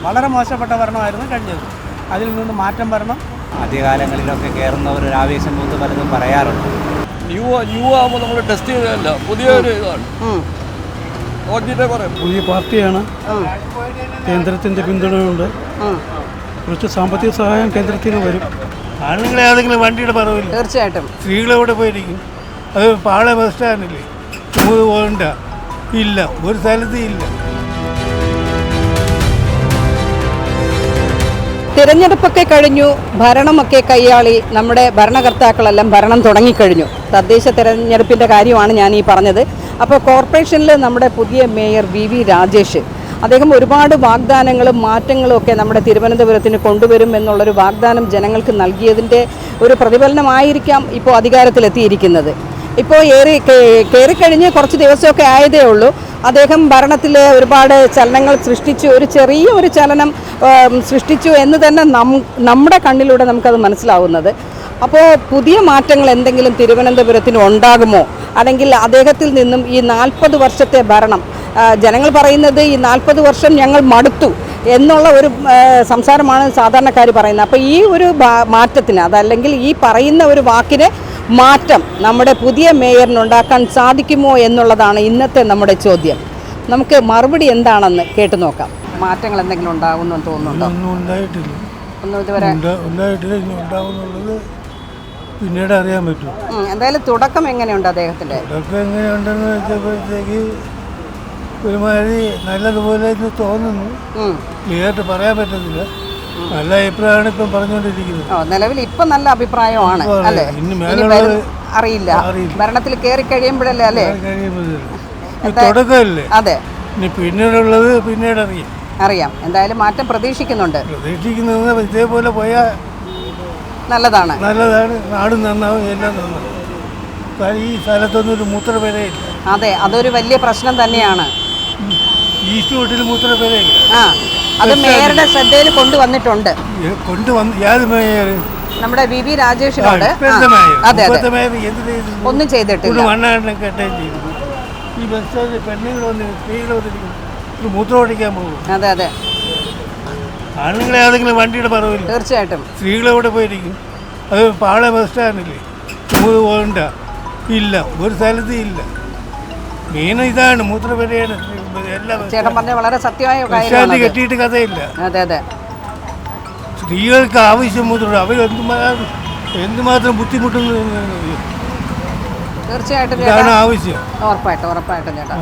വളരെ മോശപ്പെട്ട ഭരണമായിരുന്നു കഴിഞ്ഞത്. അതിൽ നിന്ന് മാറ്റം വരണം. ആദ്യകാലങ്ങളിലൊക്കെ കയറുന്നവർ ഒരു ആവേശം മൂത്ത് പലതും പറയാറുണ്ട്. ന്യൂ ആകുമ്പോൾ നമ്മൾ ടെസ്റ്റ് ചെയ്തതല്ല, പുതിയ ഒരു ഇതാണ്. പുതിയ പാർട്ടിയാണ്, കേന്ദ്രത്തിൻ്റെ പിന്തുണയുണ്ട്, കുറച്ച് സാമ്പത്തിക സഹായം കേന്ദ്രത്തിൽ നിന്ന് വരും. ആണുങ്ങളെ ഏതെങ്കിലും വണ്ടിയുടെ പറവില്ല, തീർച്ചയായിട്ടും സ്ത്രീകളെവിടെ പോയിരിക്കും. അത് പാള ബസ് സ്റ്റാൻഡില്ലേ, പോകണ്ട, ഇല്ല, ഒരു സ്ഥലത്തും ഇല്ല. തിരഞ്ഞെടുപ്പൊക്കെ കഴിഞ്ഞു, ഭരണമൊക്കെ കൈയാളി നമ്മുടെ ഭരണകർത്താക്കളെല്ലാം ഭരണം തുടങ്ങിക്കഴിഞ്ഞു. തദ്ദേശ തിരഞ്ഞെടുപ്പിൻ്റെ കാര്യമാണ് ഞാൻ ഈ പറഞ്ഞത്. അപ്പോൾ കോർപ്പറേഷനിൽ നമ്മുടെ പുതിയ മേയർ വി രാജേഷ്, അദ്ദേഹം ഒരുപാട് വാഗ്ദാനങ്ങളും മാറ്റങ്ങളും ഒക്കെ നമ്മുടെ തിരുവനന്തപുരത്തിന് കൊണ്ടുവരും എന്നുള്ളൊരു വാഗ്ദാനം ജനങ്ങൾക്ക് നൽകിയതിൻ്റെ ഒരു പ്രതിഫലനമായിരിക്കാം ഇപ്പോൾ അധികാരത്തിലെത്തിയിരിക്കുന്നത്. ഇപ്പോൾ കയറിക്കഴിഞ്ഞ് കുറച്ച് ദിവസമൊക്കെ ആയതേ ഉള്ളൂ. അദ്ദേഹം ഭരണത്തിൽ ഒരുപാട് ചലനങ്ങൾ സൃഷ്ടിച്ചു, ഒരു ചെറിയ ഒരു ചലനം സൃഷ്ടിച്ചു എന്ന് തന്നെ നമ്മുടെ കണ്ണിലൂടെ നമുക്കത് മനസ്സിലാവുന്നത്. അപ്പോൾ പുതിയ മാറ്റങ്ങൾ എന്തെങ്കിലും തിരുവനന്തപുരത്തിന് ഉണ്ടാകുമോ, അല്ലെങ്കിൽ അദ്ദേഹത്തിൽ നിന്നും ഈ 40 വർഷത്തെ ഭരണം, ജനങ്ങൾ പറയുന്നത് ഈ 40 വർഷം ഞങ്ങൾ മടുത്തു എന്നുള്ള ഒരു സംസാരമാണ് സാധാരണക്കാർ പറയുന്നത്. അപ്പോൾ ഈ ഒരു മാറ്റത്തിന്, അതല്ലെങ്കിൽ ഈ പറയുന്ന ഒരു വാക്കിന് മാറ്റം നമ്മുടെ പുതിയ മേയറിനുണ്ടാക്കാൻ സാധിക്കുമോ എന്നുള്ളതാണ് ഇന്നത്തെ നമ്മുടെ ചോദ്യം. നമുക്ക് മറുപടി എന്താണെന്ന് കേട്ടു നോക്കാം. മാറ്റങ്ങൾ എന്തെങ്കിലും ഉണ്ടാകുമെന്ന് തോന്നുന്നുണ്ടോ? ഒന്നും ഇതുവരെ ഉണ്ടാവുന്നുള്ളത് പിന്നീട് അറിയാൻ പറ്റും. എന്തായാലും തുടക്കം എങ്ങനെയുണ്ട് അദ്ദേഹത്തിൻ്റെ? തുടക്കം എങ്ങനെയുണ്ടെന്ന് വെച്ചപ്പോഴത്തേക്ക് ഒരുമാതിരി നല്ലതുപോലെ തോന്നുന്നു. ക്ലിയറായിട്ട് പറയാൻ പറ്റത്തില്ല. നല്ല അഭിപ്രായമാണ് ഇപ്പം പറഞ്ഞുകൊണ്ടിരിക്കുന്നത്. നിലവിൽ ഇപ്പം നല്ല അഭിപ്രായമാണ് അല്ലേ? അറിയില്ല, ഭരണത്തിൽ കയറി കഴിയുമ്പോഴല്ലേ അല്ലേ തുടക്കമല്ലേ. അതെ, ഇനി പിന്നീടുള്ളത് പിന്നീട് അറിയാം. എന്തായാലും മാറ്റം പ്രതീക്ഷിക്കുന്നുണ്ട്. പ്രതീക്ഷിക്കുന്നത് ഇതേപോലെ പോയാൽ നല്ലതാണ്. നാടും നന്നാവും, എല്ലാം നന്നാവും. ഈ സ്ഥലത്തൊന്നും ഒരു മൂത്രപ്പേരയില്ല. അതെ, അതൊരു വലിയ പ്രശ്നം തന്നെയാണ്. ഈസ്റ്റ് വീട്ടിൽ മൂത്രപ്പേരയില്ല. അത് മേയറുടെ ശ്രദ്ധയിൽ കൊണ്ടുവന്നിട്ടുണ്ട്. ഏത് മേയർ? നമ്മുടെ വി രാജേഷിനോട്. ഒന്നും ചെയ്തിട്ടില്ല. മണ്ണാടിനെ കെട്ടേം ചെയ്തു. ഈ ബസ് സ്റ്റാൻഡിൽ പെണ്ണുങ്ങൾ വന്ന് സ്ത്രീകൾ വന്നിരിക്കും, മൂത്രം ഓടിക്കാൻ പോകും. അതെ അതെ, ആണുങ്ങളെ ഏതെങ്കിലും വണ്ടിയുടെ പറവില്ല, തീർച്ചയായിട്ടും സ്ത്രീകളെവിടെ പോയിരിക്കും. അത് പാള ബസ് സ്റ്റാൻഡില്ലേ, പോകണ്ട, ഇല്ല, ഒരു സ്ഥലത്തും ഇല്ല. മെയിൻ ഇതാണ്, മൂത്രപ്പേരയാണ്. ചേട്ടൻ പറഞ്ഞ വളരെ സത്യമായ കാര്യം. കെട്ടിയിട്ട് കഥയില്ല. അതെ അതെ, സ്ത്രീകൾക്ക് ആവശ്യം മൂത്രം, അവർ എന്തുമാത്രം ബുദ്ധിമുട്ടുന്നു. തീർച്ചയായിട്ടും ആവശ്യം. ഉറപ്പായിട്ടും ചേട്ടാ,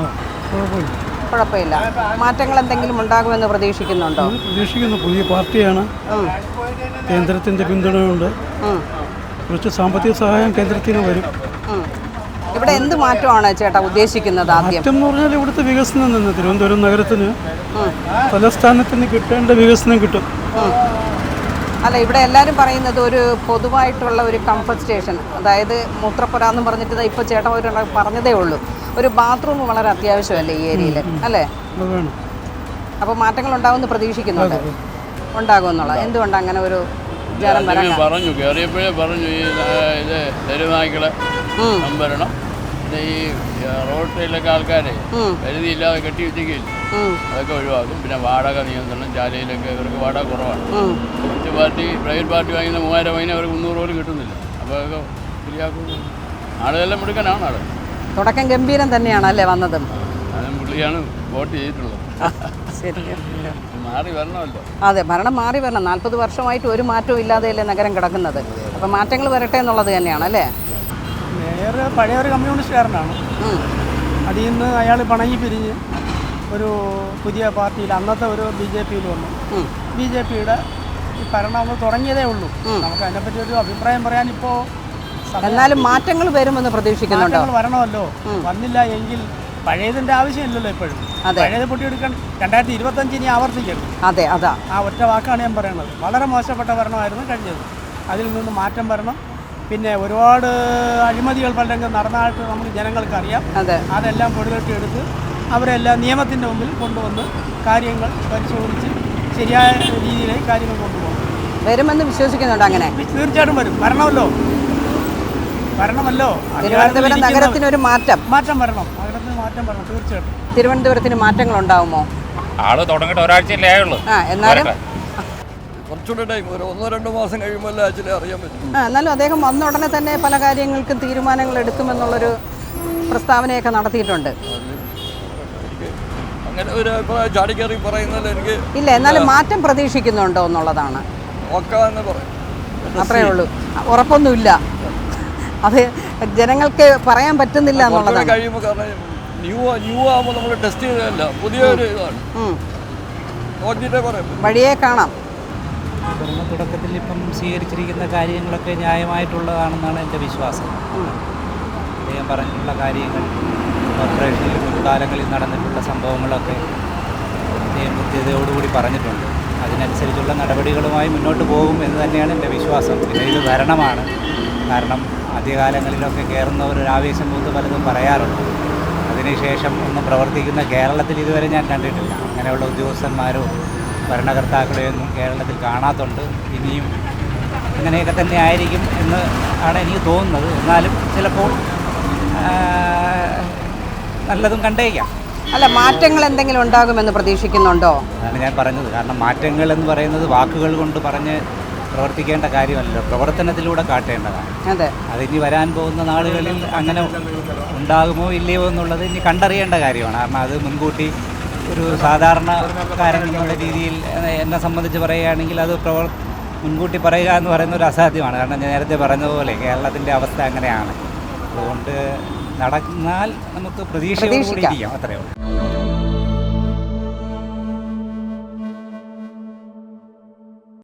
കുഴപ്പമില്ല. മാറ്റങ്ങൾ എന്തെങ്കിലും ഉണ്ടാകുമെന്ന് പ്രതീക്ഷിക്കുന്നുണ്ടോ? പ്രതീക്ഷിക്കുന്നു. പുതിയ പാർട്ടിയാണ്, കേന്ദ്രത്തിൻ്റെ പിന്തുണയുണ്ട്, കുറച്ച് സാമ്പത്തിക സഹായം കേന്ദ്രത്തിൽ നിന്ന് വരും. ഇവിടെ എന്ത് മാറ്റമാണ് ചേട്ടാ ഉദ്ദേശിക്കുന്നത്? ആദ്യം മാറ്റം എന്ന് പറഞ്ഞാൽ ഇവിടുത്തെ വികസനം നിന്ന് തിരുവനന്തപുരം നഗരത്തിന് തലസ്ഥാനത്തിന് കിട്ടേണ്ട വികസനം കിട്ടും. അല്ല, ഇവിടെ എല്ലാവരും പറയുന്നത് ഒരു പൊതുവായിട്ടുള്ള ഒരു കംഫർട്ട് സ്റ്റേഷൻ, അതായത് മൂത്രപ്പുര എന്ന് പറഞ്ഞിട്ട് ഇപ്പോൾ ചേട്ടൻ പറഞ്ഞതേ ഉള്ളൂ. ഒരു ബാത്റൂം വളരെ അത്യാവശ്യമല്ലേ ഈ ഏരിയയിൽ, അല്ലേ? അപ്പോൾ മാറ്റങ്ങൾ ഉണ്ടാകുമെന്ന് പ്രതീക്ഷിക്കുന്നുണ്ട്. ഉണ്ടാകുമെന്നുള്ള എന്തുകൊണ്ട് അങ്ങനെ ഒരു ജനം വരാൻ പറഞ്ഞു? കയറിയപ്പോഴേ പറഞ്ഞു ഈ ഇത് തെരുവുനായ്ക്കളെ സംഭരണം, പിന്നെ ഈ റോഡിലൊക്കെ ആൾക്കാരെ പരിധിയില്ലാതെ കെട്ടി വെച്ചിരിക്കില്ല, അതൊക്കെ ഒഴിവാക്കും. പിന്നെ വാടക നിയന്ത്രണം, ശാലയിലൊക്കെ ഇവർക്ക് വാടക കുറവാണ്. പ്രൈവറ്റ് പാർട്ടി വാങ്ങുന്ന 3000 വാങ്ങിന് അവർക്ക് 300 പോലും കിട്ടുന്നില്ല. അപ്പോൾ അതൊക്കെ ശരിയാക്കും. ആളുകളെല്ലാം മുടുക്കാനാണ് ആള്. തുടക്കം ഗംഭീരം തന്നെയാണ് അല്ലേ വന്നത്? അതും പുള്ളിയാണ് വോട്ട് ചെയ്തിട്ടുള്ളത്. മാറി വരണമല്ലോ. അതെ, ഭരണം മാറി വരണം. 40 വർഷമായിട്ട് ഒരു മാറ്റവും ഇല്ലാതെയല്ലേ നഗരം കിടക്കുന്നത്. അപ്പം മാറ്റങ്ങൾ വരട്ടെ എന്നുള്ളത് തന്നെയാണ് അല്ലേ? മേയർ പഴയ ഒരു കമ്മ്യൂണിസ്റ്റുകാരനാണ്. അതിൽ നിന്ന് അയാൾ പണങ്ങി പിരിഞ്ഞ് ഒരു പുതിയ പാർട്ടിയിൽ, അന്നത്തെ ഒരു BJPയിൽ വന്നു. BJPയുടെ ഈ ഭരണം തുടങ്ങിയതേ ഉള്ളൂ. നമുക്ക് അതിനെപ്പറ്റി ഒരു അഭിപ്രായം പറയാൻ ഇപ്പോൾ. എന്നാലും മാറ്റങ്ങൾ വരുമെന്ന് പ്രതീക്ഷിക്കുന്നുണ്ടോ? വരണമല്ലോ. വന്നില്ല എങ്കിൽ പഴയതിൻ്റെ ആവശ്യമില്ലല്ലോ ഇപ്പോഴും. പഴയത് പൊട്ടിയെടുക്കാൻ 2025 ഇനി ആവർത്തിക്കരുത്. അതെ, അതാ ആ ഒറ്റ വാക്കാണ് ഞാൻ പറയുന്നത്. വളരെ മോശപ്പെട്ട ഭരണമായിരുന്നു കഴിഞ്ഞത്. അതിൽ നിന്ന് മാറ്റം വരണം. പിന്നെ ഒരുപാട് അഴിമതികൾ പലരും നടന്നതായിട്ട് നമുക്ക് ജനങ്ങൾക്കറിയാം. അതെല്ലാം പൊടിതട്ടിയെടുത്ത് അവരെല്ലാം നിയമത്തിൻ്റെ മുമ്പിൽ കൊണ്ടുവന്ന് കാര്യങ്ങൾ പരിശോധിച്ച് ശരിയായ രീതിയിലേക്ക് കാര്യങ്ങൾ കൊണ്ടുപോകും. വരുമെന്ന് വിശ്വസിക്കുന്നുണ്ട്. അങ്ങനെ തീർച്ചയായിട്ടും വരും. വരണമല്ലോ. തിരുവനന്തപുരം നഗരത്തിനൊരു മാറ്റം വരണം. നഗരത്തിന് മാറ്റം വരണം തീർച്ചയായിട്ടും. തിരുവനന്തപുരത്തിന് മാറ്റങ്ങൾ ഉണ്ടാവുമോ? ആള് തുടങ്ങിയിട്ട് ഒരാഴ്ചയല്ലേ ആയുള്ളൂ. എന്നാലും കുറച്ചുകൂടെ ടൈം, ഒരു 1-2 മാസം കഴിയുമ്പോൾ ആക്ച്വലി അറിയാൻ പറ്റും. എന്നാലും അദ്ദേഹം വന്ന ഉടനെ തന്നെ പല കാര്യങ്ങൾക്കും തീരുമാനങ്ങൾ എടുക്കുമെന്നുള്ളൊരു പ്രസ്താവനയൊക്കെ നടത്തിയിട്ടുണ്ട്. അങ്ങനെ ഒരു ചാടിക്കറി പറയുന്നതിൽ എനിക്ക് ഇല്ല, എന്നാലും മാറ്റം പ്രതീക്ഷിക്കുന്നുണ്ടോ എന്നുള്ളതാണ്. നോക്കാമെന്ന് പറയും, അത്രേ ഉള്ളൂ. ഉറപ്പൊന്നുമില്ല, അത് ജനങ്ങൾക്ക് പറയാൻ പറ്റുന്നില്ല എന്നുള്ളതാണ്. കഴിയുമ്പോൾ കാരണം ന്യൂ ആകുമ്പോൾ നമ്മൾ ടെസ്റ്റ് ചെയ്തതല്ല, പുതിയൊരു ഇതാണ്, നോക്കിയിട്ടേ പറയാം, വഴിയെ കാണാം. ഭരണ തുടക്കത്തിൽ ഇപ്പം സ്വീകരിച്ചിരിക്കുന്ന കാര്യങ്ങളൊക്കെ ന്യായമായിട്ടുള്ളതാണെന്നാണ് എൻ്റെ വിശ്വാസം. അദ്ദേഹം പറഞ്ഞിട്ടുള്ള കാര്യങ്ങൾ, കോർപ്പറേഷനിൽ മുൻകാലങ്ങളിൽ നടന്നിട്ടുള്ള സംഭവങ്ങളൊക്കെ അദ്ദേഹം കൃത്യതയോടുകൂടി പറഞ്ഞിട്ടുണ്ട്. അതിനനുസരിച്ചുള്ള നടപടികളുമായി മുന്നോട്ട് പോകും എന്ന് തന്നെയാണ് എൻ്റെ വിശ്വാസം. പിന്നെ ഇത് ഭരണമാണ്, കാരണം ആദ്യകാലങ്ങളിലൊക്കെ കയറുന്നവർ ആവേശം മൂത്ത് പലതും പറയാറുണ്ട്. അതിനുശേഷം ഒന്നും പ്രവർത്തിക്കുന്ന കേരളത്തിൽ ഇതുവരെ ഞാൻ കണ്ടിട്ടില്ല. അങ്ങനെയുള്ള ഉദ്യോഗസ്ഥന്മാരോ ഭരണകർത്താക്കളെയൊന്നും കേരളത്തിൽ കാണാത്തുണ്ട്. ഇനിയും അങ്ങനെയൊക്കെ തന്നെ ആയിരിക്കും എന്ന് ആണ് എനിക്ക് തോന്നുന്നത്. എന്നാലും ചിലപ്പോൾ നല്ലതും കണ്ടേക്കാം. അല്ല, മാറ്റങ്ങൾ എന്തെങ്കിലും ഉണ്ടാകുമെന്ന് പ്രതീക്ഷിക്കുന്നുണ്ടോ? അതാണ് ഞാൻ പറഞ്ഞത്. കാരണം മാറ്റങ്ങൾ എന്ന് പറയുന്നത് വാക്കുകൾ കൊണ്ട് പറഞ്ഞ് പ്രവർത്തിക്കേണ്ട കാര്യമല്ലല്ലോ, പ്രവർത്തനത്തിലൂടെ കാട്ടേണ്ടതാണ്. അതെ, അതിനി വരാൻ പോകുന്ന നാളുകളിൽ അങ്ങനെ ഉണ്ടാകുമോ ഇല്ലയോ എന്നുള്ളത് ഇനി കണ്ടറിയേണ്ട കാര്യമാണ്. കാരണം അത് മുൻകൂട്ടി ഒരു സാധാരണക്കാരൻ എന്നുള്ള രീതിയിൽ എന്നെ സംബന്ധിച്ച് പറയുകയാണെങ്കിൽ അത് മുൻകൂട്ടി പറയുക എന്ന് പറയുന്ന ഒരു അസാധ്യമാണ്. കാരണം ഞാൻ നേരത്തെ പറഞ്ഞതുപോലെ കേരളത്തിൻ്റെ അവസ്ഥ അങ്ങനെയാണ്. അതുകൊണ്ട് നടന്നാൽ നമുക്ക് പ്രതീക്ഷയോടുകൂടി ഇരിക്കാം, അത്രയേ ഉള്ളൂ.